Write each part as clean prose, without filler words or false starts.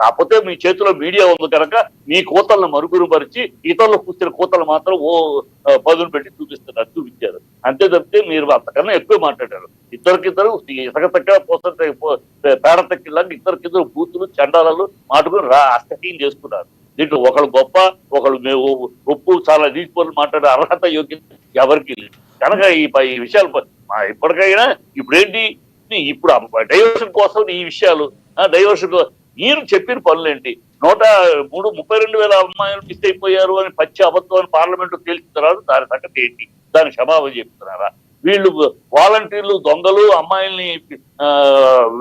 కాకపోతే మీ చేతిలో మీడియా ఉంది కనుక మీ కోతలను మరుగురుపరిచి ఇతరులు పుట్టిన కోతలు మాత్రం పదులు పెట్టి చూపించారు. అంతే తప్పితే మీరు అంతకన్నా ఎక్కువ మాట్లాడారు. ఇద్దరికిద్దరు ఇసక తక్క పేడ తక్కిలాగా ఇద్దరికిద్దరు బూతులు చండాలాలు మాట్లాడుకుని అస్తకీయం చేసుకున్నారు. దీంట్లో ఒకళ్ళు గొప్ప, ఒకళ్ళు ఒప్పు చాలా నీటిపరులు మాట్లాడే అర్హత యోగ్యత ఎవరికి లేదు కనుక ఈ విషయాలు ఇప్పటికైనా ఇప్పుడేంటి, ఇప్పుడు డైవర్షన్ కోసం ఈ విషయాలు డైవర్షన్ మీరు చెప్పిన పనులేంటి? 32,000 అమ్మాయిలు మిస్ అయిపోయారు అని పచ్చి అబద్ధం అని పార్లమెంట్ తేల్చిన తర్వాత దాని సంగతి ఏంటి? దాని క్షమాపణ చెప్తున్నారా? వీళ్ళు వాలంటీర్లు దొంగలు, అమ్మాయిల్ని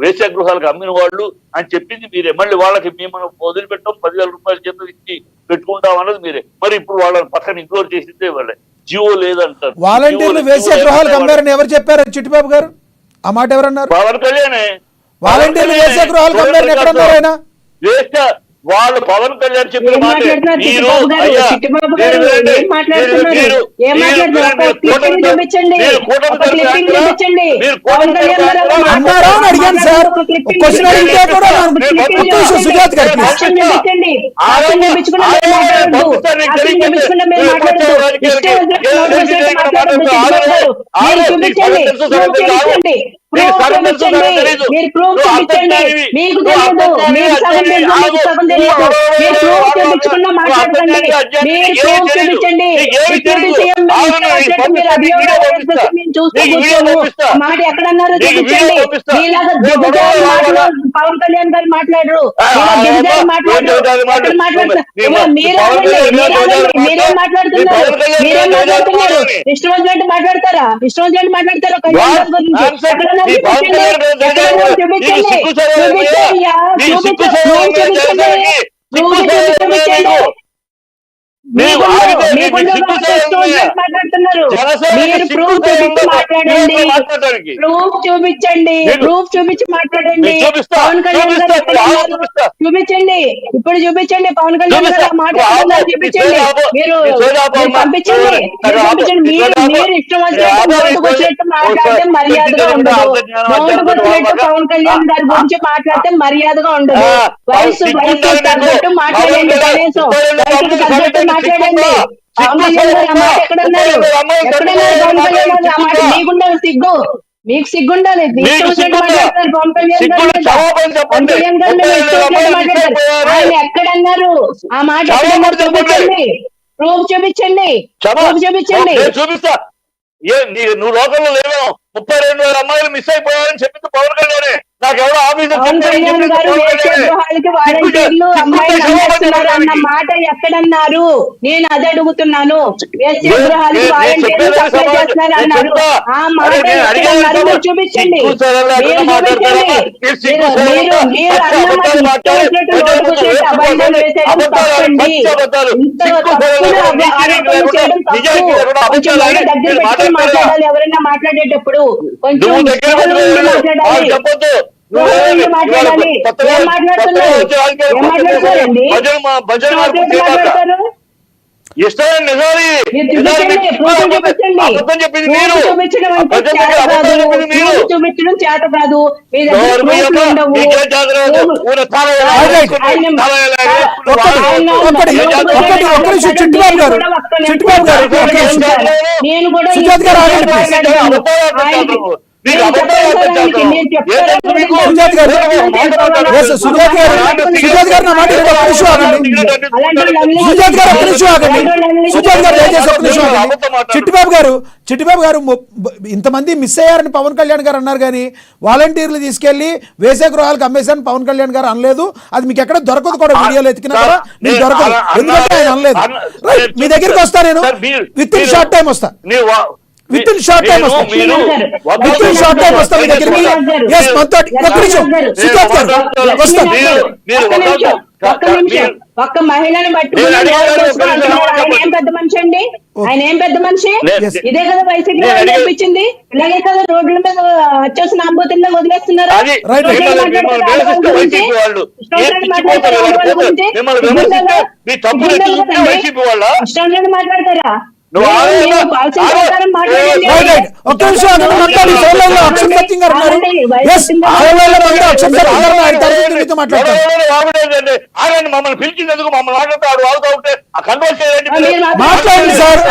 వేశ్యాగృహాలకు అమ్మిన వాళ్ళు అని చెప్పింది మీరే. మళ్ళీ వాళ్ళకి మేము వదిలిపెట్టాం 10,000 రూపాయల జీతం ఇచ్చి పెట్టుకుంటాం అన్నది మీరే. మరి ఇప్పుడు వాళ్ళని పక్కన ఇగ్నోర్ చేసిందే వాళ్ళే. జీవో లేదంటారు. వాలంటీర్లు వేశ్యాగృహాలకు అమ్మారని ఎవరు చెప్పారు? చిట్టిబాబు గారు ఆ మాట ఎవరన్నారు? పవన్ కళ్యాణే. వాలంటీర్లు వేశ్యాగృహాలకు అమ్మారని ఎక్కడన్నారు ఆయన? వాళ్ళు పవన్ కళ్యాణ్ చెప్పిన మాట అడిగాను సార్. క్వశ్చన్ అడిగితే కూడా సుజాత్ గారు మాట ఎక్కడన్నారు పవన్ కళ్యాణ్ గారు మాట్లాడరు. మీరేం మాట్లాడుతున్నారు? ఇష్టం వచ్చినట్టు మాట్లాడతారా? ఇష్టం వచ్చినట్టు మాట్లాడతారా? కళ్యాణ్ గురించి చూపించండి. ప్రూఫ్ చూపించి మాట్లాడండి. పవన్ కళ్యాణ్ గారు చూపించండి. ఇప్పుడు చూపించండి. పవన్ కళ్యాణ్ గారు మాట్లాడుతున్నారు చూపించండి. మీరు పంపించండి. మీరు ఇష్టం వచ్చినట్టు వచ్చినట్టు మాట్లాడితే మర్యాదగా ఉండదు. వచ్చినట్టు పవన్ కళ్యాణ్ గారి గురించి మాట్లాడితే మర్యాదగా ఉండదు. వయసు తగ్గట్టు మాట్లాడండి. కనీసం వయసుకు తగ్గట్టు మాట్లాడండి. పవన్ కళ్యాణ్ గారు ఆ మాట ఎక్కడన్నారు? పవన్ కళ్యాణ్ గారు ఆ మాట మీకుండాలి సిగ్గు. మీకు సిగ్గుండాలి. మాట్లాడతారు పవన్ కళ్యాణ్ గారు. పవన్ కళ్యాణ్ గారు మాట్లాడతారు. ఆయన ఎక్కడన్నారు? ఆ మాట చూపించండి. ప్రూఫ్ చూపించండి. ప్రూఫ్ చూపించండి. చూపిస్తా. నువ్వు లోకల్లో లేవు. 32,000 అమ్మాయిలు మిస్ అయిపోయారని చెప్పింది పవన్ కళ్యాణ్. నాకు ఎవరో ఆఫీసర్ అన్న మాట ఎక్కడన్నారు? నేను అది అడుగుతున్నాను. వేశ్యాగృహాలకు వాలంటీర్లు సప్లై చేస్తున్నారు అన్నారు. ఆ మాట ఎక్కడన్నారు? చూపించండి. మాట్లాడాలి. ఎవరైనా మాట్లాడేటప్పుడు కొంచెం చెప్పొద్దు. ఇష్టం నిజాలి చెప్పింది మీరు. చూపించడం చేత కాదు. నేను కూడా చిట్టిబాబు గారు ఇంతమంది మిస్ అయ్యారని పవన్ కళ్యాణ్ గారు అన్నారు కానీ వాలంటీర్లు తీసుకెళ్లి వేశ్యాగృహాలకు అమ్మేశారని పవన్ కళ్యాణ్ గారు అనలేదు. అది మీకు ఎక్కడ దొరకదు కూడా. వీడియోలో ఎతికినా కూడా మీకు దొరకదు. ఎందుకంటే ఆయన అనలేదు. మీ దగ్గరికి వస్తా, నేను విత్ ఇన్ షార్ట్ టైం వస్తా. విత్ ఇన్ షార్ట్ టైం వస్తా. విత్ ఇన్ షార్ట్ టైం వస్తా మీ దగ్గరికి. ఒక్క మహిళని పట్టుకుని ఆయన ఏం పెద్ద మనిషి అండి? ఆయన ఏం పెద్ద మనిషి? ఇదే కదా వైసీపీ అనిపించింది. ఇలాగే కదా రోడ్ల మీద వచ్చేసిన అంబోతుల్లో వదిలేస్తున్నారు. మాట్లాడతారా? నువ్వు మీరు ఆగేయమ్మా. పాలసీ ఆగు. ప్రకారం మాట్లాడండి. రైట్ రైట్ ఒక్క నిమిషం అక్కడ మాట్లాడి ఫోన్ లైన్ లో అక్షర్ సత్యం గారు ఉన్నారు ఎస్ ఫోన్ లైన్ లో మాట్లాడి అక్షర్ సత్యం గారు ఆయన తర్వాత మీతో మాట్లాడతారు ఆగండి, మమ్మల్ని పిలిచినందుకు మమ్మల్ని మాట్లాడతాడు వాడుతూ ఉంటే ఆ కంట్రోల్ చేయండి మీరు మాట్లాడండి సార్